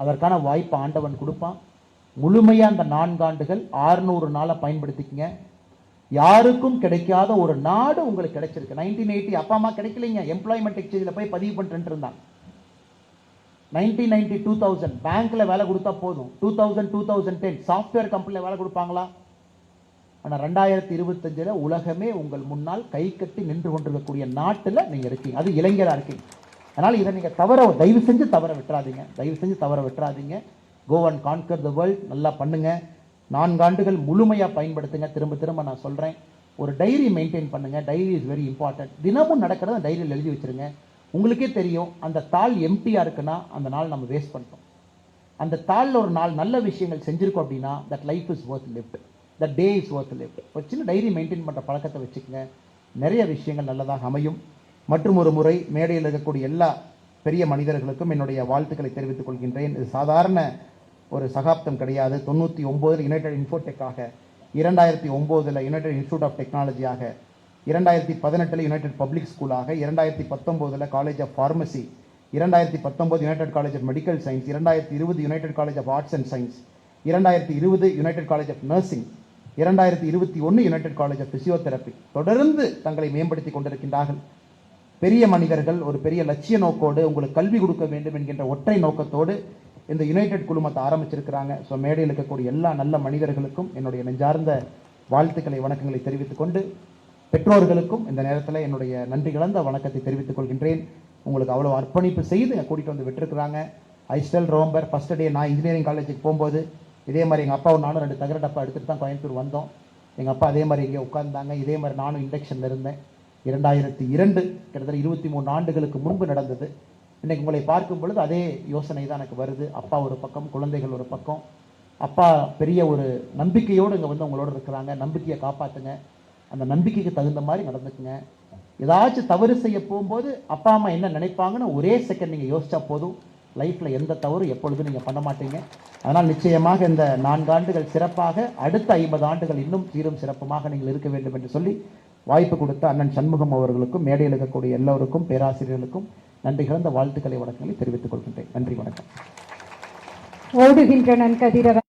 அதற்கான வாய்ப்பு ஆண்டவன் கொடுப்பான். முழுமையா அந்த 4 ஆண்டுகள் 600 நாளை பயன்படுத்திக்கங்க. யாருக்கும் கிடைக்காத ஒரு நாடு உங்களுக்கு கிடைச்சிருக்கு. 1980 அப்பா அம்மா கிடைக்கலைங்க, எம்ப்ளாய்மெண்ட் எக்ஸ்சேஞ்சில் போய் பதிவு பண்ணிட்டு இருந்தாங்க. 1990 2000 பேங்க்ல வேலை கொடுத்தா போதும். 2000 2010 சாஃப்ட்வேர் கம்பெனில வேலை கொடுப்பாங்களா? ஆனால் 2025 உலகமே உங்கள் முன்னால் கை கட்டி நின்று கொண்டிருக்கக்கூடிய நாட்டில் நீங்க இருக்கீங்க. அது இளைஞராக இருக்கீங்க. அதனால் இதை நீங்க தயவு செஞ்சு தவற விட்டுறாதீங்க. Go and conquer the world. நல்லா பண்ணுங்க. 4 ஆண்டுகள் முழுமையாக பயன்படுத்துங்க. திரும்ப நான் சொல்றேன், ஒரு டைரி மெயின்டைன் பண்ணுங்க. Diary is very important. தினமும் நடக்கிறத டைரியில் எழுதி வச்சிருங்க. உங்களுக்கே தெரியும், அந்த தாள் எம்டியா இருக்குன்னா அந்த நாள் நம்ம வேஸ்ட் பண்ணிட்டோம். அந்த தாளில் ஒரு 4 நல்ல விஷயங்கள் செஞ்சிருக்கோம் அப்படின்னா that life is worth lived, that day is worth lived. ஒரு சின்ன டைரி மெயின்டைன் பண்ணுற பழக்கத்தை வச்சுக்கோங்க. நிறைய விஷயங்கள் நல்லதாக அமையும். மற்றும் ஒரு முறை மேடையில் இருக்கக்கூடிய எல்லா பெரிய மனிதர்களுக்கும் என்னுடைய வாழ்த்துக்களை தெரிவித்துக் கொள்கின்றேன். இது சாதாரண ஒரு சகாப்தம் கிடையாது. 99 யுனைடெட் இன்ஃபோடெக்காக, 2009 யுனைடெட் இன்ஸ்டியூட் ஆஃப் டெக்னாலஜியாக, 2018 யுனைடெட் பப்ளிக் ஸ்கூலாக, 2019 college of pharmacy, 2019 united college of medical science, 2020 united college of arts and science, 2020 united college of nursing, 2021 united college of physiotherapy தொடர்ந்து தங்களை மேம்படுத்தி கொண்டிருக்கின்றார்கள். பெரிய மனிதர்கள் ஒரு பெரிய லட்சிய நோக்கோடு உங்களுக்கு கல்வி கொடுக்க வேண்டும் என்கின்ற ஒற்றை நோக்கத்தோடு இந்த யுனைடெட் குழுமத்தை ஆரம்பிச்சிருக்கிறாங்க. ஸோ மேடையில் இருக்கக்கூடிய எல்லா நல்ல மனிதர்களுக்கும் என்னுடைய நெஞ்சார்ந்த வாழ்த்துக்களை வணக்கங்களை தெரிவித்துக் கொண்டு, பெற்றோர்களுக்கும் இந்த நேரத்தில் என்னுடைய நன்றி கலந்த வணக்கத்தை தெரிவித்துக் கொள்கின்றேன். உங்களுக்கு அவ்வளோ அர்ப்பணிப்பு செய்து கூட்டிகிட்டு வந்து விட்டுருக்குறாங்க. I still remember first day நான் இன்ஜினியரிங் காலேஜுக்கு போகும்போது இதே மாதிரி எங்கள் அப்பாவும் நானும் 2 தகர டப்பா எடுத்துகிட்டு தான் கோயம்புத்தூர் வந்தோம். எங்கள் அப்பா அதே மாதிரி இங்கே உட்கார்ந்தாங்க. இதே மாதிரி நானும் இண்டக்ஷனில் இருந்தேன். 2002 கிட்டத்தட்ட 23 ஆண்டுகளுக்கு முன்பு நடந்தது. இன்னைக்கு உங்களை பார்க்கும் பொழுது அதே யோசனை தான் எனக்கு வருது. அப்பா ஒரு பக்கம், குழந்தைகள் ஒரு பக்கம். அப்பா பெரிய ஒரு நம்பிக்கையோடு இங்கே வந்து உங்களோட இருக்கிறாங்க. நம்பிக்கையை காப்பாற்றுங்க. அந்த நம்பிக்கைக்கு தகுந்த மாதிரி நடந்துக்குங்க. ஏதாச்சும் தவறு செய்ய போகும்போது அப்பா அம்மா என்ன நினைப்பாங்கன்னு ஒரே செகண்ட் நீங்கள் யோசிச்சா போதும். லைஃப்பில் எந்த தவறு எப்பொழுதும் நீங்கள் பண்ண மாட்டீங்க. அதனால் நிச்சயமாக இந்த 4 ஆண்டுகள் சிறப்பாக, அடுத்த 50 ஆண்டுகள் இன்னும் சீரும் சிறப்புமாக நீங்கள் இருக்க வேண்டும் என்று சொல்லி வாய்ப்பு கொடுத்த அண்ணன் சண்முகம் அவர்களுக்கும், மேடையில் இருக்கக்கூடிய எல்லோருக்கும், பேராசிரியர்களுக்கும் நன்றி கலந்த வாழ்த்துக்களை வணக்கங்களை தெரிவித்துக் கொள்கின்றேன். நன்றி, வணக்கம். ஓடுகின்ற நன்கதிரவன்.